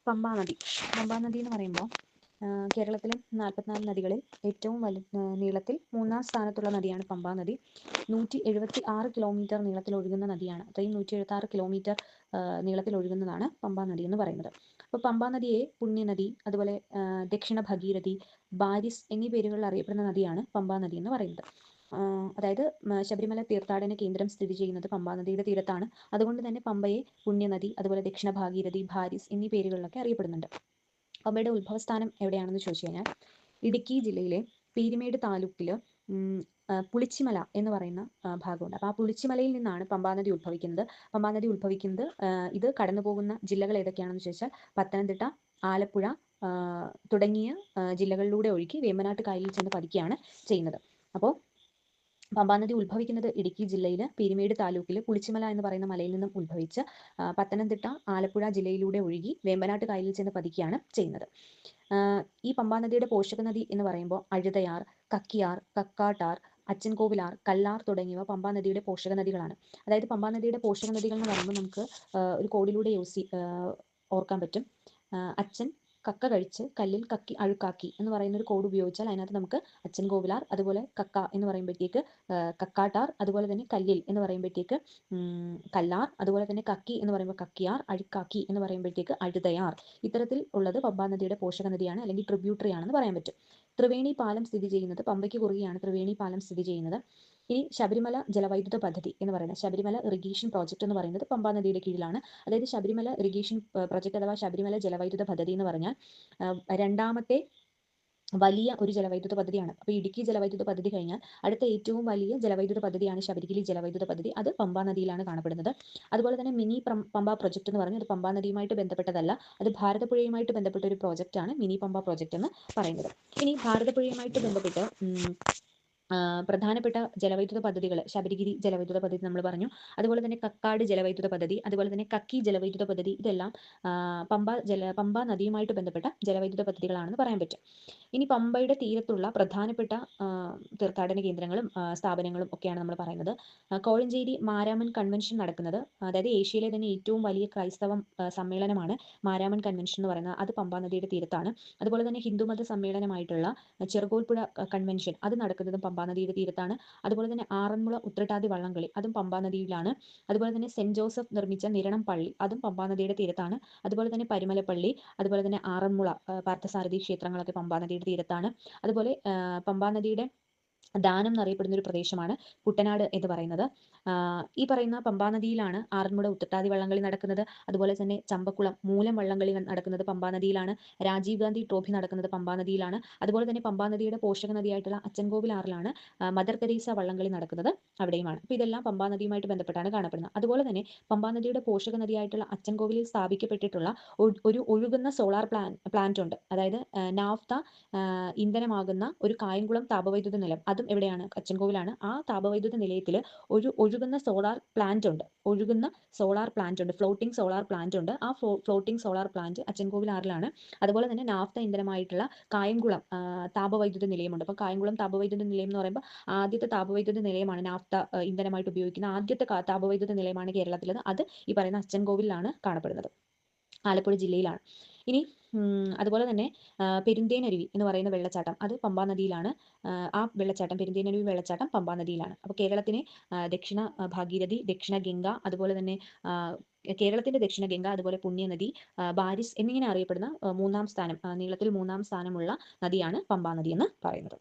പമ്പാ നദി. പമ്പാ നദി എന്ന് പറയുമ്പോൾ കേരളത്തിലെ 44 നദികളിൽ ഏറ്റവും നീളത്തിൽ 3-ാം സ്ഥാനത്തുള്ള നദിയാണ് പമ്പാ നദി. 176 കിലോമീറ്റർ നീളത്തിൽ ഒഴുകുന്ന നദിയാണ്. അത്രയും 176 കിലോമീറ്റർ നീളത്തിൽ ഒഴുകുന്നതാണ് പമ്പാ നദി എന്ന് പറയുന്നത്. അപ്പോൾ പമ്പാ നദിയെ പുണ്യനദി, അതുപോലെ ദക്ഷിണ ഭഗീരഥി, ബാരിസ് എന്നീ പേരുകളിൽ അറിയപ്പെടുന്ന നദിയാണ് പമ്പാ നദി എന്ന് പറയുന്നത്. അതായത് ശബരിമല തീർത്ഥാടന കേന്ദ്രം സ്ഥിതി ചെയ്യുന്നത് പമ്പാ നദിയുടെ തീരത്താണ്. അതുകൊണ്ട് തന്നെ പമ്പയെ പുണ്യനദി, അതുപോലെ ദക്ഷിണ ഭാഗീരഥി, ഭാരിസ് എന്നീ പേരുകളിലൊക്കെ അറിയപ്പെടുന്നുണ്ട്. പമ്പയുടെ ഉത്ഭവസ്ഥാനം എവിടെയാണെന്ന് ചോദിച്ചു കഴിഞ്ഞാൽ ഇടുക്കി ജില്ലയിലെ പീരുമേട് താലൂക്കില് പുളിച്ചിമല എന്ന് പറയുന്ന ഭാഗമുണ്ട്. അപ്പോൾ ആ പുളിച്ചിമലയിൽ നിന്നാണ് പമ്പാ നദി ഉത്ഭവിക്കുന്നത്. പമ്പാ നദി ഉത്ഭവിക്കുന്നത് ഇത് കടന്നു പോകുന്ന ജില്ലകൾ ഏതൊക്കെയാണെന്ന് ചോദിച്ചാൽ പത്തനംതിട്ട, ആലപ്പുഴ തുടങ്ങിയ ജില്ലകളിലൂടെ ഒഴുകി വേമ്പനാട്ട് കായലിൽ ചെന്ന് പതിക്കുകയാണ് ചെയ്യുന്നത്. അപ്പോൾ പമ്പാ നദി ഉത്ഭവിക്കുന്നത് ഇടുക്കി ജില്ലയിലെ പീരുമേട് താലൂക്കിൽ പുളിച്ചിമല എന്ന് പറയുന്ന മലയിൽ നിന്നും ഉത്ഭവിച്ച് പത്തനംതിട്ട, ആലപ്പുഴ ജില്ലയിലൂടെ ഒഴുകി വേമ്പനാട്ട് കായലിൽ ചെന്ന് പതിക്കുകയാണ് ചെയ്യുന്നത്. ഈ പമ്പാ നദിയുടെ പോഷക നദി എന്ന് പറയുമ്പോൾ അഴുതയാർ, കക്കിയാർ, കക്കാട്ടാർ, അച്ചൻകോവിലാർ, കല്ലാർ തുടങ്ങിയവ പമ്പാ നദിയുടെ പോഷക നദികളാണ്. അതായത് പമ്പാ നദിയുടെ പോഷക നദികൾ എന്ന് പറയുമ്പോൾ നമുക്ക് ഒരു കോഡിലൂടെ ഓർക്കാൻ പറ്റും. അച്ഛൻ കക്ക കഴിച്ച് കല്ലിൽ കക്കി അഴുക്കാക്കി എന്ന് പറയുന്ന ഒരു കോഡ് ഉപയോഗിച്ചാൽ അതിനകത്ത് നമുക്ക് അച്ഛൻ കോവിലാർ, അതുപോലെ കക്ക എന്ന് പറയുമ്പോഴത്തേക്ക് കക്കാട്ടാർ, അതുപോലെ തന്നെ കല്ലിൽ എന്ന് പറയുമ്പോഴത്തേക്ക് കല്ലാർ, അതുപോലെ തന്നെ കക്കി എന്ന് പറയുമ്പോൾ കക്കിയാർ, അഴുക്കാക്കി എന്ന് പറയുമ്പോഴത്തേക്ക് അഴുതയാർ. ഇത്തരത്തിൽ ഉള്ളത് പമ്പാ നദിയുടെ പോഷക നദിയാണ്, അല്ലെങ്കിൽ ട്രിബ്യൂട്ടറി ആണെന്ന് പറയാൻ പറ്റും. ത്രിവേണി പാലം സ്ഥിതി ചെയ്യുന്നത് പമ്പയ്ക്ക് കുറുകെയാണ് ത്രിവേണി പാലം സ്ഥിതി ചെയ്യുന്നത്. ഇനി ശബരിമല ജലവൈദ്യുത പദ്ധതി എന്ന് പറയുന്നത് ശബരിമല ഇറിഗേഷൻ പ്രോജക്റ്റ് എന്ന് പറയുന്നത് പമ്പാ നദിയുടെ കീഴിലാണ്. അതായത് ശബരിമല ഇറിഗേഷൻ പ്രോജക്റ്റ് അഥവാ ശബരിമല ജലവൈദ്യുത പദ്ധതി എന്ന് പറഞ്ഞാൽ രണ്ടാമത്തെ വലിയ ഒരു ജലവൈദ്യുത പദ്ധതിയാണ്. അപ്പോൾ ഇടുക്കി ജലവൈദ്യുത പദ്ധതി കഴിഞ്ഞാൽ അടുത്ത ഏറ്റവും വലിയ ജലവൈദ്യുത പദ്ധതിയാണ് ശബരിഗിരി ജലവൈദ്യുത പദ്ധതി. അത് പമ്പാ നദിയിലാണ് കാണപ്പെടുന്നത്. അതുപോലെ തന്നെ മിനി പമ്പ പ്രോജക്റ്റ് എന്ന് പറഞ്ഞാൽ അത് പമ്പാ നദിയുമായിട്ട് ബന്ധപ്പെട്ടതല്ല, അത് ഭാരതപ്പുഴയുമായിട്ട് ബന്ധപ്പെട്ട ഒരു പ്രോജക്റ്റാണ് മിനി പമ്പ പ്രോജക്റ്റ് എന്ന് പറയുന്നത്. ഇനി ഭാരതപ്പുഴയുമായിട്ട് ബന്ധപ്പെട്ട് പ്രധാനപ്പെട്ട ജലവൈദ്യുത പദ്ധതികൾ ശബരിഗിരി ജലവൈദ്യുത പദ്ധതി നമ്മൾ പറഞ്ഞു, അതുപോലെ തന്നെ കക്കാട് ജലവൈദ്യുത പദ്ധതി, അതുപോലെ തന്നെ കക്കി ജലവൈദ്യുത പദ്ധതി. ഇതെല്ലാം പമ്പ നദിയുമായിട്ട് ബന്ധപ്പെട്ട ജലവൈദ്യുത പദ്ധതികളാണെന്ന് പറയാൻ പറ്റും. ഇനി പമ്പയുടെ തീരത്തുള്ള പ്രധാനപ്പെട്ട തീർത്ഥാടന കേന്ദ്രങ്ങളും സ്ഥാപനങ്ങളും ഒക്കെയാണ് നമ്മൾ പറയുന്നത്. കോഴഞ്ചേരി മാരാമൻ കൺവെൻഷൻ നടക്കുന്നത്, അതായത് ഏഷ്യയിലെ തന്നെ ഏറ്റവും വലിയ ക്രൈസ്തവ സമ്മേളനമാണ് മാരാമൻ കൺവെൻഷൻ എന്ന് പറയുന്നത്. അത് പമ്പാ നദിയുടെ തീരത്താണ്. അതുപോലെ തന്നെ ഹിന്ദുമത സമ്മേളനമായിട്ടുള്ള ചെറുകോൽപ്പുഴ കൺവെൻഷൻ അത് നടക്കുന്നതും പമ്പാ നദിയുടെ തീരത്താണ്. അതുപോലെ തന്നെ ആറന്മുള ഉത്രട്ടാതി വള്ളംകളി അതും പമ്പാ നദിയിലാണ്. അതുപോലെ തന്നെ സെന്റ് ജോസഫ് നിർമ്മിച്ച നിരണം പള്ളി അതും പമ്പാ നദിയുടെ തീരത്താണ്. അതുപോലെ തന്നെ പരിമലപ്പള്ളി, അതുപോലെ തന്നെ ആറന്മുള പാർത്ഥസാരഥി ക്ഷേത്രങ്ങളൊക്കെ പമ്പാ നദിയുടെ തീരത്താണ്. അതുപോലെ പമ്പാ നദിയുടെ ദാനം എന്നറിയപ്പെടുന്ന ഒരു പ്രദേശമാണ് കുട്ടനാട് എന്ന് പറയുന്നത്. ഈ പറയുന്ന പമ്പാ നദിയിലാണ് ആറന്മുള ഉത്രട്ടാതി വള്ളംകളി നടക്കുന്നത്. അതുപോലെ തന്നെ ചമ്പക്കുളം മൂലം വള്ളംകളി നടക്കുന്നത് പമ്പാ നദിയിലാണ്. രാജീവ് ഗാന്ധി ട്രോഫി നടക്കുന്നത് പമ്പാ നദിയിലാണ്. അതുപോലെ തന്നെ പമ്പാ നദിയുടെ പോഷക നദിയായിട്ടുള്ള അച്ചൻകോവിൽ ആറിലാണ് മദർ തെരേസ വള്ളംകളി നടക്കുന്നത്, അവിടെയുമാണ്. അപ്പോൾ ഇതെല്ലാം പമ്പാ നദിയുമായിട്ട് ബന്ധപ്പെട്ടാണ് കാണപ്പെടുന്നത്. അതുപോലെ തന്നെ പമ്പാ നദിയുടെ പോഷക നദിയായിട്ടുള്ള അച്ചൻകോവിലിൽ സ്ഥാപിക്കപ്പെട്ടിട്ടുള്ള ഒരു ഒഴുകുന്ന സോളാർ പ്ലാന്റ് ഉണ്ട്. അതായത് നാഫ്ത ഇന്ധനമാകുന്ന ഒരു കായംകുളം താപവൈദ്യുത നിലയം, അതും എവിടെയാണ്? അച്ചൻകോവിലാണ്. ആ താപവൈദ്യുത നിലയത്തിൽ ഒരു ഒഴുകുന്ന സോളാർ പ്ലാന്റ് ഉണ്ട്, ഫ്ലോട്ടിംഗ് സോളാർ പ്ലാന്റ് ഉണ്ട്. ആ ഫ്ലോട്ടിംഗ് സോളാർ പ്ലാന്റ് അച്ചൻകോവിൽ ആറിലാണ്. അതുപോലെ തന്നെ നാഫ്ത ഇന്ധനമായിട്ടുള്ള കായംകുളം താപവൈദ്യുത നിലയമുണ്ട്. അപ്പോൾ കായംകുളം താപവൈദ്യുത നിലയം എന്ന് പറയുമ്പോൾ ആദ്യത്തെ താപവൈദ്യുത നിലയമാണ്, നാഫ്ത ഇന്ധനമായിട്ട് ഉപയോഗിക്കുന്ന ആദ്യത്തെ താപവൈദ്യുത നിലയമാണ് കേരളത്തിലത്. അത് ഈ പറയുന്ന അച്ചൻകോവിലാണ് കാണപ്പെടുന്നത്, ആലപ്പുഴ ജില്ലയിലാണ്. ഇനി അതുപോലെ തന്നെ പെരുന്തേനരുവി എന്ന് പറയുന്ന വെള്ളച്ചാട്ടം അത് പമ്പാ നദിയിലാണ്. ആ വെള്ളച്ചാട്ടം പെരുന്തേനരുവി വെള്ളച്ചാട്ടം പമ്പാ നദിയിലാണ്. അപ്പോൾ കേരളത്തിന് ദക്ഷിണ ഭാഗീരഥി, ദക്ഷിണ ഗംഗ, അതുപോലെ തന്നെ കേരളത്തിന്റെ ദക്ഷിണ ഗംഗ, അതുപോലെ പുണ്യനദി, ബാരിസ് എന്നിങ്ങനെ അറിയപ്പെടുന്ന 3-ാം സ്ഥാനം, നീളത്തിൽ 3-ാം സ്ഥാനമുള്ള നദിയാണ് പമ്പാ നദി എന്ന് പറയുന്നത്.